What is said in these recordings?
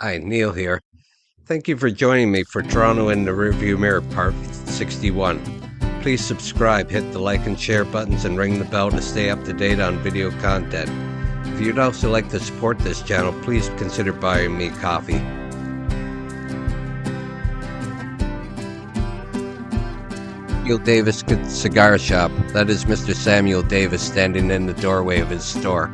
Hi, Neil here. Thank you for joining me for Toronto in the Rearview Mirror Part 61. Please subscribe, hit the like and share buttons, and ring the bell to stay up to date on video content. If you'd also like to support this channel, please consider buying me coffee. Samuel Davis Cigar Shop. That is Mr. Samuel Davis standing in the doorway of his store.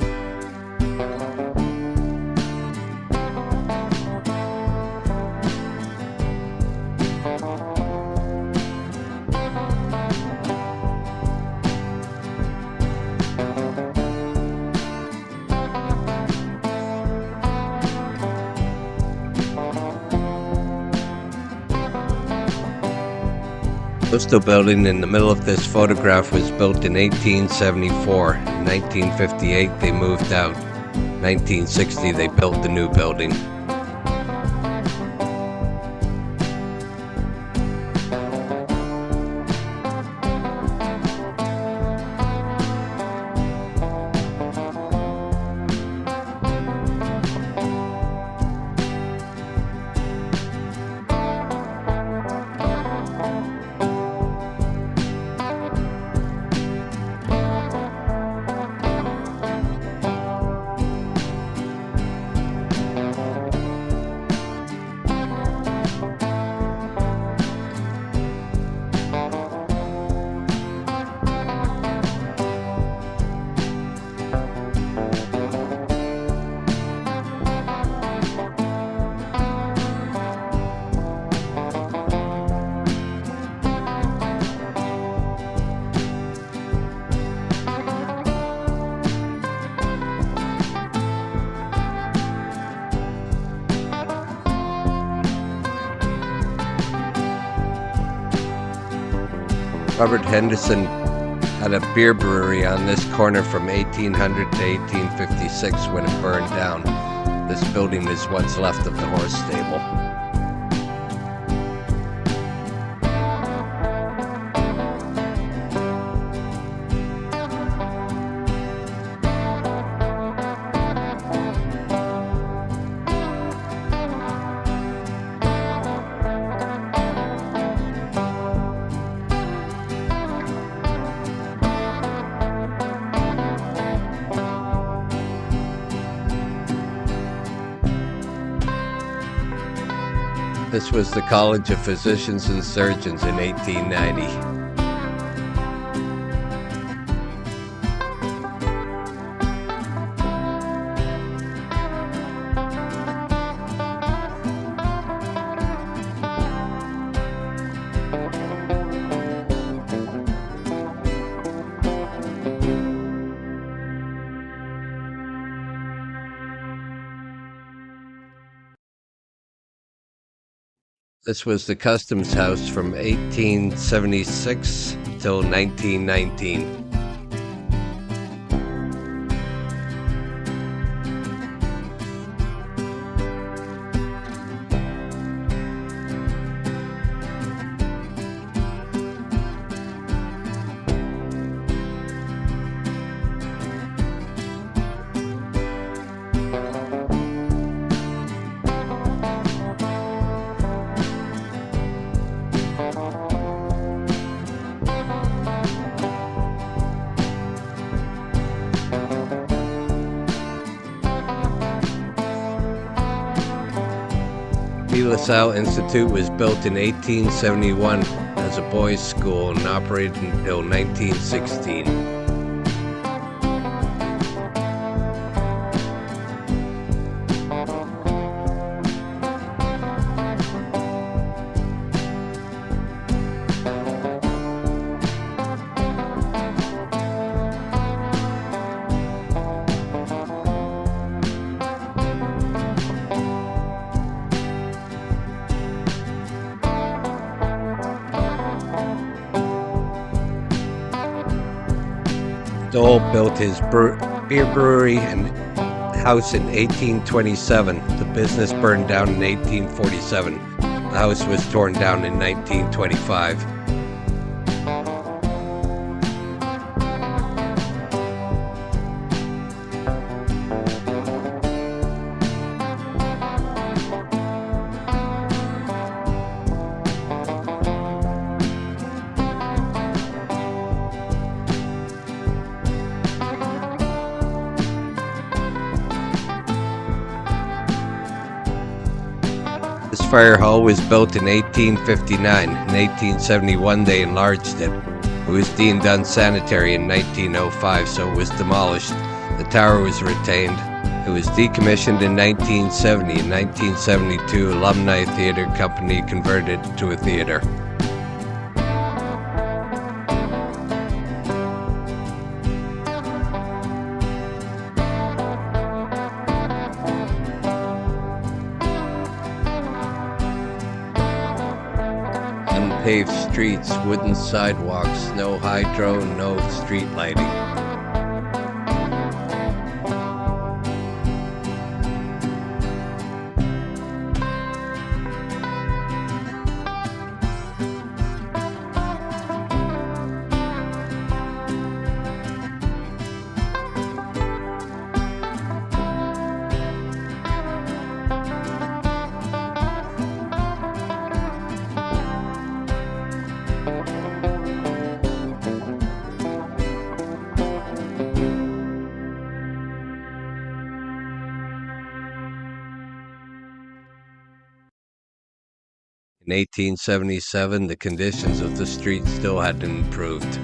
The postal building in the middle of this photograph was built in 1874. In 1958 they moved out. 1960 they built the new building. Robert Henderson had a beer brewery on this corner from 1800 to 1856 when it burned down. This building is what's left of the horse stable. This was the College of Physicians and Surgeons in 1890. This was the Customs House from 1876 till 1919. De La Salle Institute was built in 1871 as a boys' school and operated until 1916. Dole built his beer brewery and house in 1827. The business burned down in 1847. The house was torn down in 1925. This fire hall was built in 1859. In 1871 they enlarged it. It was deemed unsanitary in 1905, so it was demolished. The tower was retained. It was decommissioned in 1970. In 1972, Alumni Theatre Company converted it to a theater. Unpaved streets, wooden sidewalks, no hydro, no street lighting. In 1877, the conditions of the street still hadn't improved.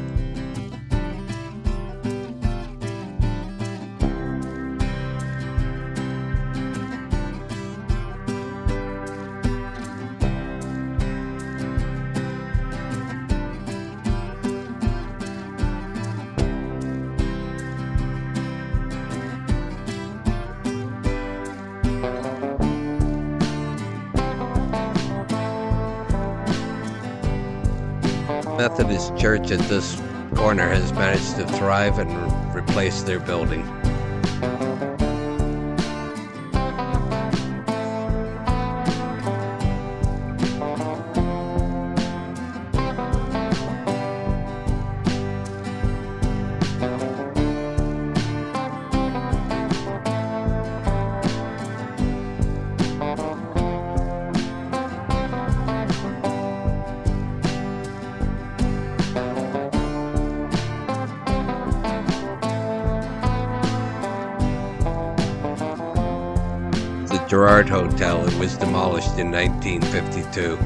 Methodist Church at this corner has managed to thrive and replace their building. Gerard Hotel. It was demolished in 1952.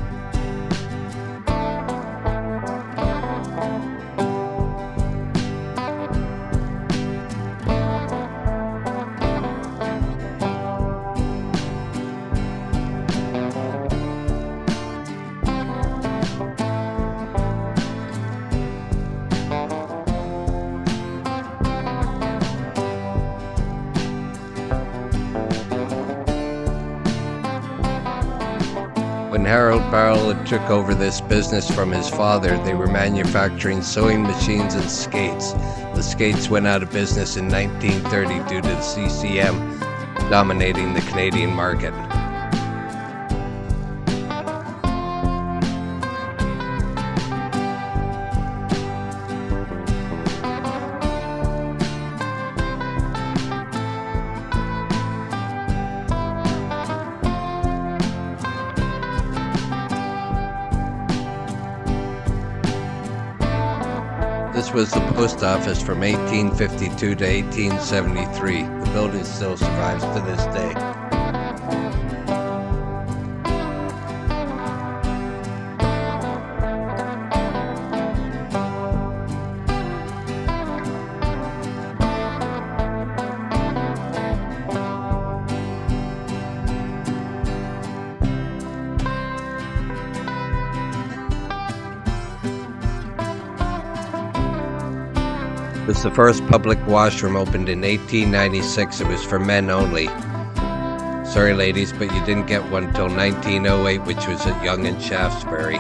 When Harold Barrell took over this business from his father, they were manufacturing sewing machines and skates. The skates went out of business in 1930 due to the CCM dominating the Canadian market. This was the post office from 1852 to 1873. The building still survives to this day. It was the first public washroom, opened in 1896. It was for men only. Sorry ladies, but you didn't get one until 1908, which was at Yonge and Shaftesbury.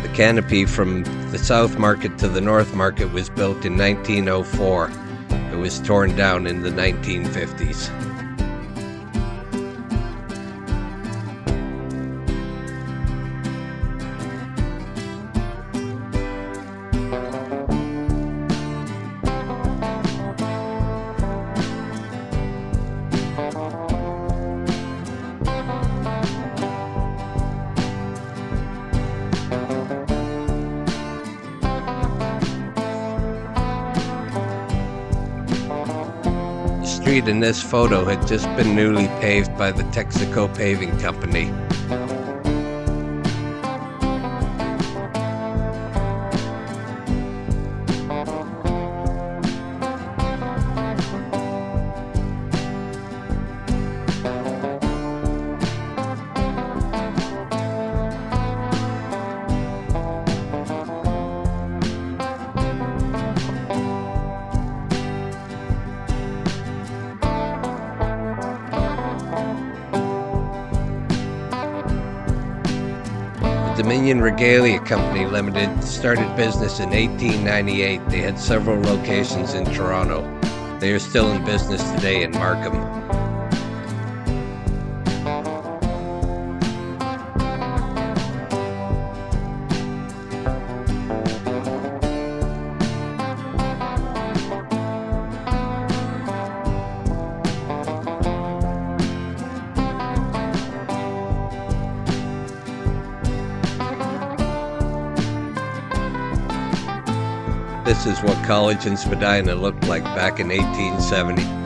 The canopy from the South Market to the North Market was built in 1904. It was torn down in the 1950s. street in this photo had just been newly paved by the Texaco Paving Company. Dominion Regalia Company Limited started business in 1898. They had several locations in Toronto. They are still in business today in Markham. This is what college in Spadina looked like back in 1870.